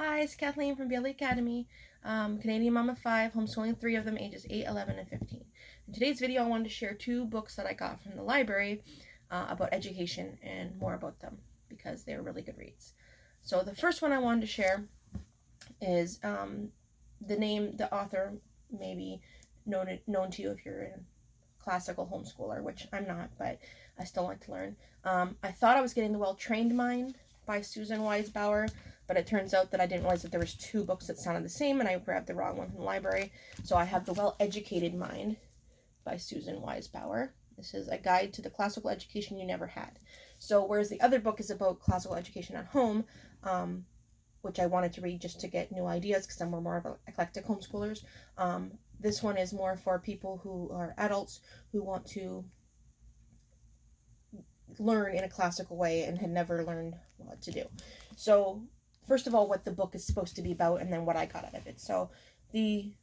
Hi, it's Kathleen from Bailey Academy. Canadian mom of 5, homeschooling 3 of them, ages 8, 11, and 15. In today's video, I wanted to share 2 books that I got from the library about education and more about them because they're really good reads. So the first one I wanted to share is the author may be known to you if you're a classical homeschooler, which I'm not, but I still like to learn. I thought I was getting The Well-Trained Mind by Susan Wise Bauer, but it turns out that I didn't realize that there was 2 books that sounded the same, and I grabbed the wrong one from the library. So I have The Well-Educated Mind by Susan Wise Bauer. This is a guide to the classical education you never had. So whereas the other book is about classical education at home, which I wanted to read just to get new ideas because I'm more of an eclectic homeschoolers, this one is more for people who are adults who want to learn in a classical way and had never learned what to do. So first of all, what the book is supposed to be about, and then what I got out of it. So the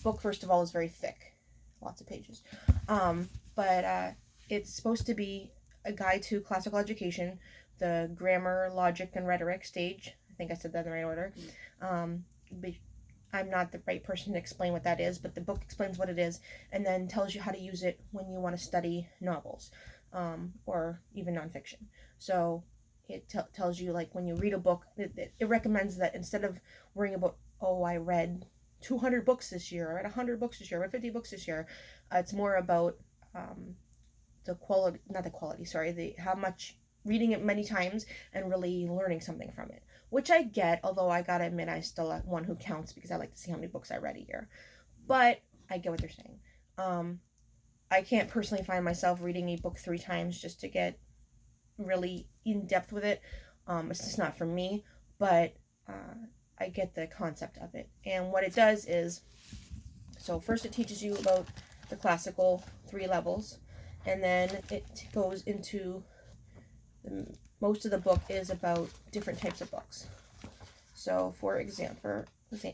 book, first of all, is very thick, lots of pages, but it's supposed to be a guide to classical education, the grammar, logic, and rhetoric stage. I think I said that in the right order. I'm not the right person to explain what that is, but the book explains what it is and then tells you how to use it when you want to study novels or even nonfiction. So it tells you, like, when you read a book, it recommends that instead of worrying about, oh, I read 200 books this year, I read 100 books this year, I read 50 books this year, it's more about how much reading it many times and really learning something from it, which I get, although I gotta admit I still one who counts because I like to see how many books I read a year. But I get what they're saying. I can't personally find myself reading a book 3 times just to get really in depth with it. It's just not for me, but I get the concept of it. And what it does is, so first it teaches you about the classical 3 levels, and then it goes into most of the book is about different types of books. So for example, where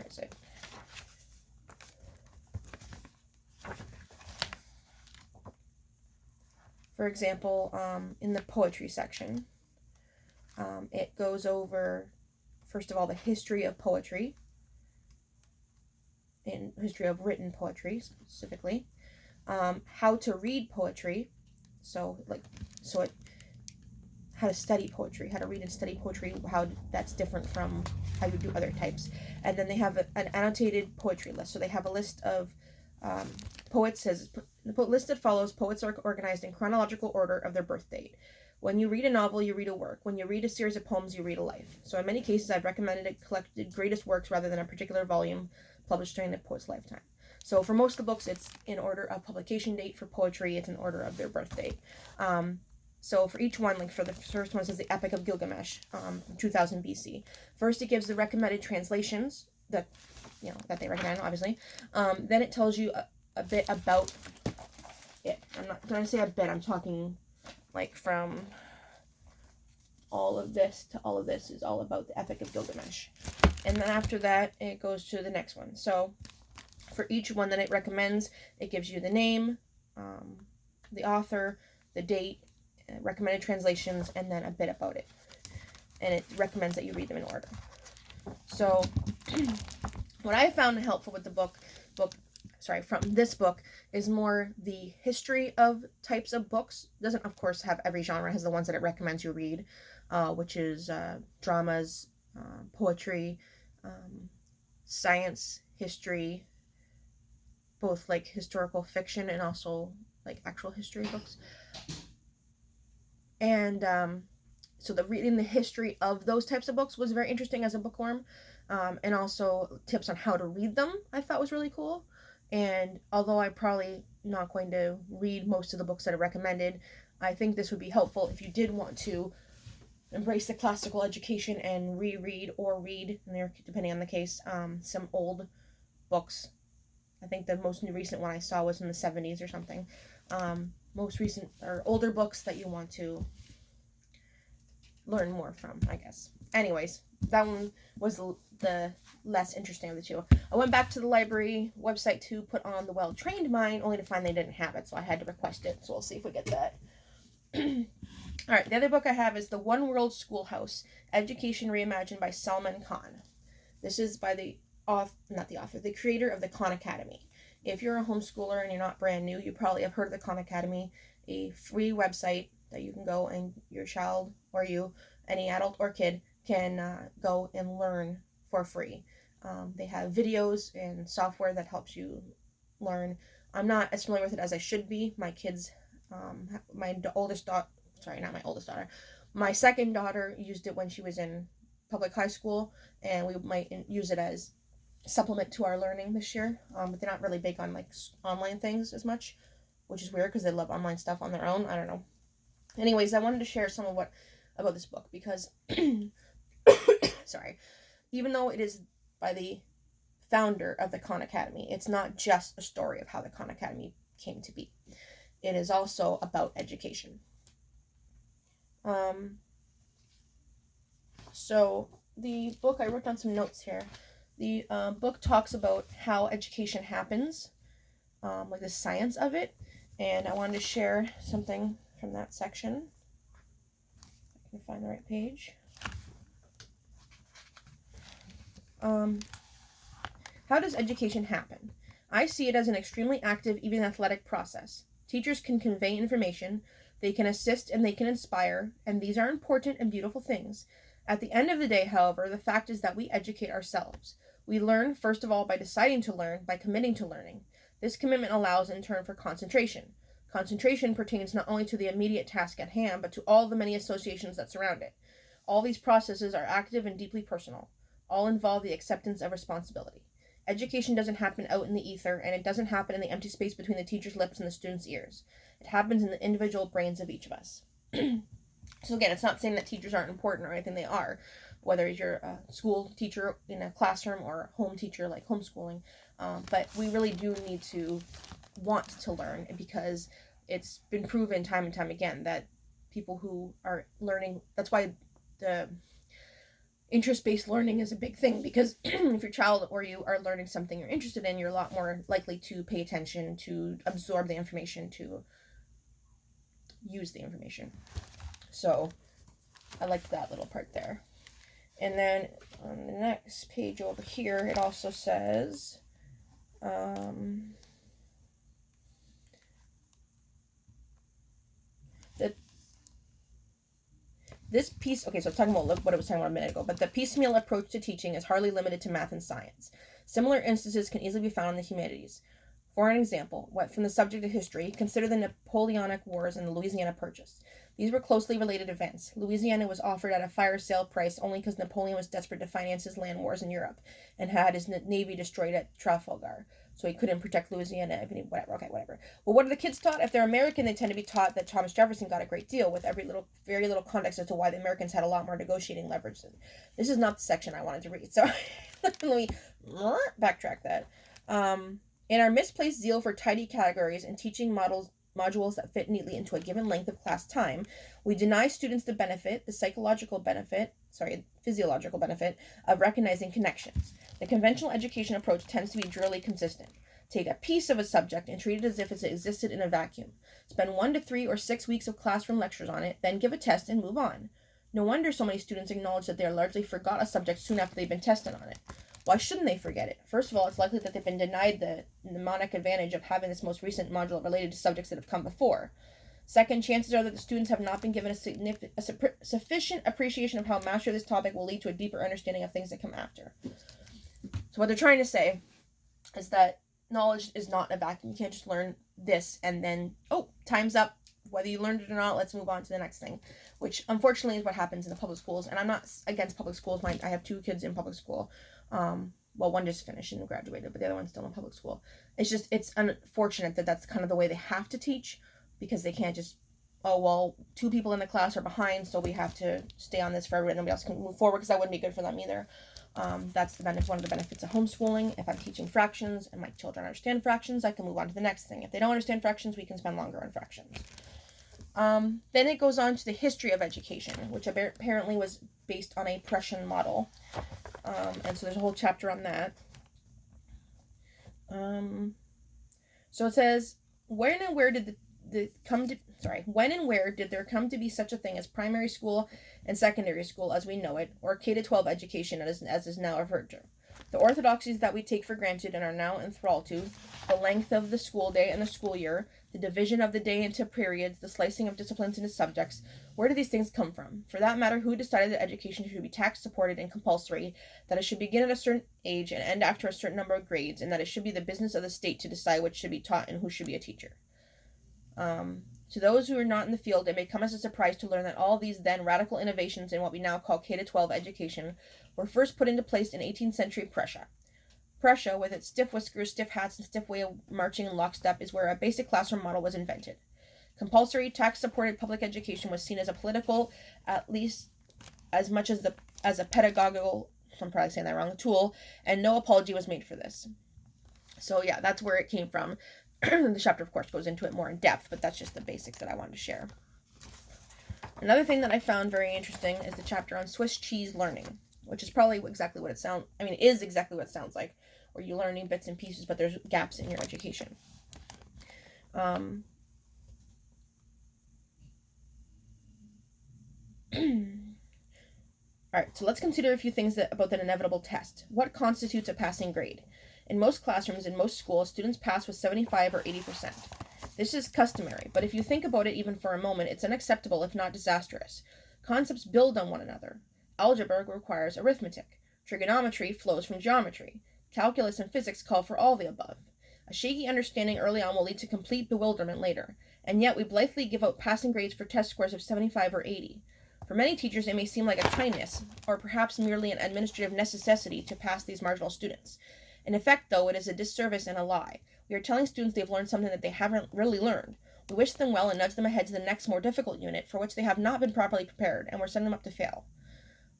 is it? For example, in the poetry section, it goes over, first of all, the history of poetry, in history of written poetry specifically, how to read poetry, how to study poetry, how to read and study poetry, how that's different from how you do other types. And then they have an annotated poetry list. So they have a list of poets. The list that follows, poets are organized in chronological order of their birth date. When you read a novel, you read a work. When you read a series of poems, you read a life. So in many cases, I've recommended a collected greatest works rather than a particular volume published during the poet's lifetime. So for most of the books, it's in order of publication date. For poetry, it's in order of their birth date. So for each one, like for the first one, it says the Epic of Gilgamesh from 2000 BC. First, it gives the recommended translations that they recommend, obviously. Then it tells you a bit about it. I'm not going to say a bit. I'm talking like from all of this to all of this is all about the Epic of Gilgamesh. And then after that, it goes to the next one. So for each one that it recommends, it gives you the name, the author, the date, recommended translations, and then a bit about it. And it recommends that you read them in order. So what I found helpful with the from this book is more the history of types of books. It doesn't, of course, have every genre. It has the ones that it recommends you read, which is dramas, poetry, science, history, both like historical fiction and also like actual history books. And so reading the history of those types of books was very interesting as a bookworm. And also tips on how to read them I thought was really cool. And although I'm probably not going to read most of the books that are recommended, I think this would be helpful if you did want to embrace the classical education and reread or read, depending on the case, some old books. I think the most recent one I saw was in the 70s or something. Most recent or older books that you want to learn more from, I guess. Anyways, that one was the less interesting of the 2. I went back to the library website to put on The Well-Trained Mind, only to find they didn't have it, so I had to request it. So we'll see if we get that. All right, the other book I have is The One World Schoolhouse, Education Reimagined by Salman Khan. This is by the the creator of the Khan Academy. If you're a homeschooler and you're not brand new, you probably have heard of the Khan Academy, a free website that you can go and your child or you, any adult or kid, can go and learn for free. They have videos and software that helps you learn. I'm not as familiar with it as I should be. My kids, my oldest daughter, sorry, not my oldest daughter, my second daughter used it when she was in public high school, and we might use it as supplement to our learning this year. But they're not really big on like online things as much, which is weird because they love online stuff on their own. I don't know. Anyways, I wanted to share some of what about this book because, sorry, even though it is by the founder of the Khan Academy, it's not just a story of how the Khan Academy came to be. It is also about education. So the book, I wrote down some notes here. The book talks about how education happens, like the science of it, and I wanted to share something from that section. I can find the right page. How does education happen? I see it as an extremely active, even athletic process. Teachers can convey information, they can assist, and they can inspire, and these are important and beautiful things. At the end of the day, however, the fact is that we educate ourselves. We learn, first of all, by deciding to learn, by committing to learning. This commitment allows, in turn, for concentration. Concentration pertains not only to the immediate task at hand, but to all the many associations that surround it. All these processes are active and deeply personal. All involve the acceptance of responsibility. Education doesn't happen out in the ether, and it doesn't happen in the empty space between the teacher's lips and the student's ears. It happens in the individual brains of each of us. So again, it's not saying that teachers aren't important or anything. They are, whether you're a school teacher in a classroom or a home teacher like homeschooling. But we really do need to want to learn, because it's been proven time and time again that people who are learning, that's why the interest-based learning is a big thing, because if your child or you are learning something you're interested in, you're a lot more likely to pay attention, to absorb the information, to use the information. So I like that little part there. And then on the next page over here, it also says, that this piece, okay, so it's talking about what I was talking about a minute ago, but the piecemeal approach to teaching is hardly limited to math and science. Similar instances can easily be found in the humanities. For an example, from the subject of history, consider the Napoleonic Wars and the Louisiana Purchase. These were closely related events. Louisiana was offered at a fire sale price only because Napoleon was desperate to finance his land wars in Europe and had his navy destroyed at Trafalgar. So he couldn't protect Louisiana, whatever. Well, what are the kids taught? If they're American, they tend to be taught that Thomas Jefferson got a great deal, with very little context as to why the Americans had a lot more negotiating leverage. This is not the section I wanted to read, so let me backtrack that. In our misplaced zeal for tidy categories and teaching modules that fit neatly into a given length of class time, we deny students the physiological benefit of recognizing connections. The conventional education approach tends to be drearily consistent. Take a piece of a subject and treat it as if it existed in a vacuum. Spend 1 to 3 or 6 weeks of classroom lectures on it, then give a test and move on. No wonder so many students acknowledge that they are largely forgot a subject soon after they've been tested on it. Why shouldn't they forget it? First of all, it's likely that they've been denied the mnemonic advantage of having this most recent module related to subjects that have come before. Second, chances are that the students have not been given a sufficient appreciation of how mastery of this topic will lead to a deeper understanding of things that come after. So what they're trying to say is that knowledge is not a vacuum. You can't just learn this and then, time's up. Whether you learned it or not, let's move on to the next thing, which unfortunately is what happens in the public schools. And I'm not against public schools. I have 2 kids in public school. One just finished and graduated, but the other one's still in public school. It's unfortunate that that's kind of the way they have to teach, because they can't just, 2 people in the class are behind, so we have to stay on this forever and nobody else can move forward, because that wouldn't be good for them either. That's one of the benefits of homeschooling. If I'm teaching fractions and my children understand fractions, I can move on to the next thing. If they don't understand fractions, we can spend longer on fractions. Then it goes on to the history of education, which apparently was based on a Prussian model. And so there's a whole chapter on that. So it says, where did when and where did there come to be such a thing as primary school and secondary school as we know it, or K-12 education as is now referred to? The orthodoxies that we take for granted and are now enthralled to, the length of the school day and the school year, the division of the day into periods, the slicing of disciplines into subjects, where do these things come from? For that matter, who decided that education should be tax-supported and compulsory, that it should begin at a certain age and end after a certain number of grades, and that it should be the business of the state to decide what should be taught and who should be a teacher? To those who are not in the field, it may come as a surprise to learn that all these then radical innovations in what we now call K-12 education were first put into place in 18th century Prussia. Prussia, with its stiff whiskers, stiff hats, and stiff way of marching in lockstep, is where a basic classroom model was invented. Compulsory, tax-supported public education was seen as a political, at least as much as a pedagogical, I'm probably saying that wrong, tool, and no apology was made for this. So yeah, that's where it came from. The chapter, of course, goes into it more in depth, but that's just the basics that I wanted to share. Another thing that I found very interesting is the chapter on Swiss cheese learning, which is probably exactly what it sounds, is exactly what it sounds like, where you're learning bits and pieces, but there's gaps in your education. Alright, so let's consider a few things about the inevitable test. What constitutes a passing grade? In most classrooms, in most schools, students pass with 75 or 80%. This is customary, but if you think about it even for a moment, it's unacceptable if not disastrous. Concepts build on one another. Algebra requires arithmetic. Trigonometry flows from geometry. Calculus and physics call for all the above. A shaky understanding early on will lead to complete bewilderment later, and yet we blithely give out passing grades for test scores of 75 or 80. For many teachers, it may seem like a kindness, or perhaps merely an administrative necessity to pass these marginal students. In effect, though, it is a disservice and a lie. We are telling students they've learned something that they haven't really learned. We wish them well and nudge them ahead to the next more difficult unit, for which they have not been properly prepared, and we're setting them up to fail.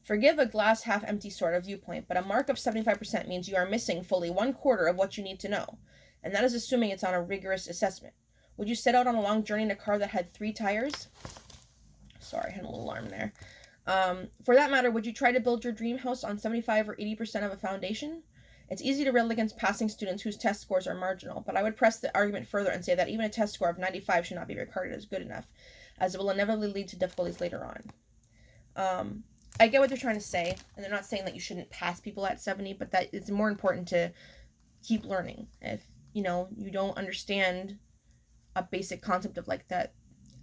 Forgive a glass half empty sort of viewpoint, but a mark of 75% means you are missing fully 1/4 of what you need to know, and that is assuming it's on a rigorous assessment. Would you set out on a long journey in a car that had 3 tires? Sorry, I had a little alarm there. For that matter, would you try to build your dream house on 75 or 80% of a foundation? It's easy to rail against passing students whose test scores are marginal, but I would press the argument further and say that even a test score of 95 should not be regarded as good enough, as it will inevitably lead to difficulties later on. I get what they're trying to say, and they're not saying that you shouldn't pass people at 70, but that it's more important to keep learning. If, you don't understand a basic concept of like that,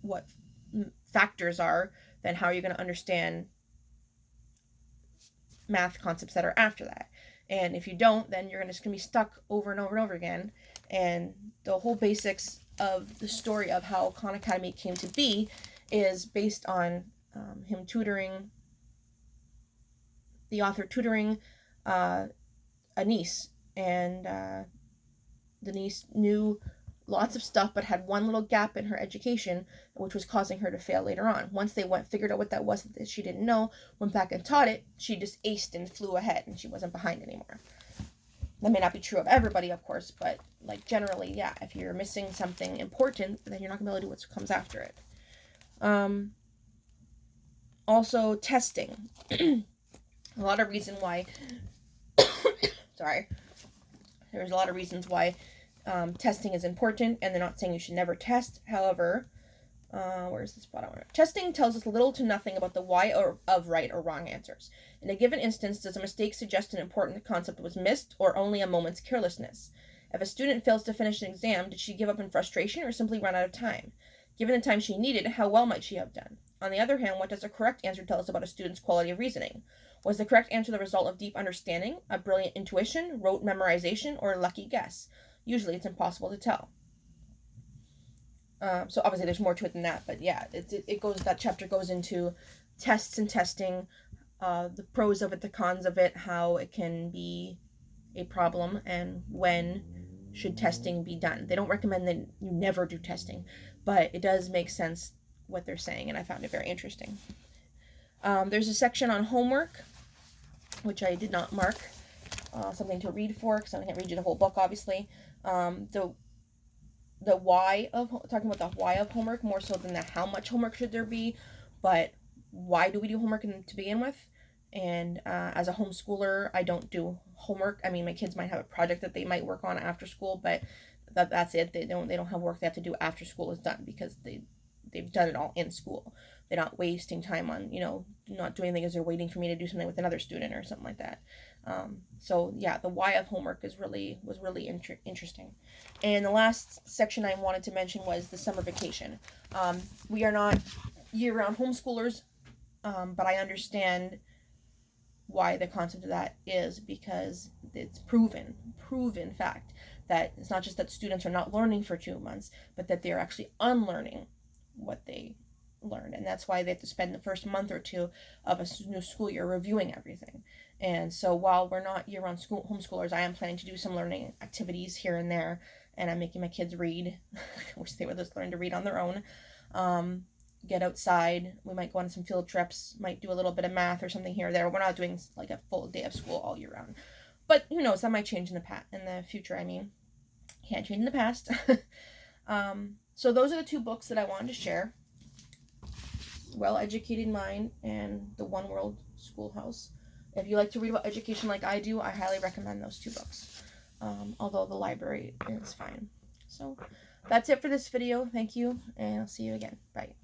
what factors are, then how are you going to understand math concepts that are after that? And if you don't, then you're just going to be stuck over and over and over again. And the whole basics of the story of how Khan Academy came to be is based on him tutoring, the author tutoring a niece. And the niece knew lots of stuff, but had one little gap in her education, which was causing her to fail later on. Once they figured out what that was that she didn't know, went back and taught it, she just aced and flew ahead, and she wasn't behind anymore. That may not be true of everybody, of course, but like generally, yeah, if you're missing something important, then you're not going to be able to do what comes after it. Also, testing. A lot of reason why, there's a lot of reasons why testing is important, and they're not saying you should never test. However, where's the spot I want to... Testing tells us little to nothing about the why of right or wrong answers. In a given instance, does a mistake suggest an important concept was missed, or only a moment's carelessness? If a student fails to finish an exam, did she give up in frustration or simply run out of time? Given the time she needed, how well might she have done? On the other hand, what does a correct answer tell us about a student's quality of reasoning? Was the correct answer the result of deep understanding, a brilliant intuition, rote memorization, or a lucky guess? Usually it's impossible to tell. So obviously there's more to it than that, but yeah, that chapter goes into tests and testing, the pros of it, the cons of it, how it can be a problem, and when should testing be done. They don't recommend that you never do testing, but it does make sense what they're saying, and I found it very interesting. There's a section on homework, which I did not mark, something to read for, because I can't read you the whole book, obviously. The why of, talking about the why of homework more so than the how much homework should there be, but why do we do homework to begin with? And as a homeschooler, I don't do homework. I mean, my kids might have a project that they might work on after school, but that's it. They don't have work they have to do after school is done, because they've done it all in school. They're not wasting time on, not doing anything because they're waiting for me to do something with another student or something like that. So yeah, the why of homework was really interesting. And the last section I wanted to mention was the summer vacation. We are not year-round homeschoolers, but I understand why the concept of that is, because it's proven fact that it's not just that students are not learning for 2 months, but that they're actually unlearning what they learned. And that's why they have to spend the first month or two of a new school year reviewing everything. And so while we're not year-round homeschoolers, I am planning to do some learning activities here and there, and I'm making my kids read. I wish they would just learn to read on their own. Get outside. We might go on some field trips, might do a little bit of math or something here or there. We're not doing like a full day of school all year round. But who knows, that might change in the future. I mean, can't change in the past. So those are the 2 books that I wanted to share. Well-Educated Mind and The One World Schoolhouse. If you like to read about education like I do, I highly recommend those 2 books. Although the library is fine. So that's it for this video. Thank you, and I'll see you again. Bye.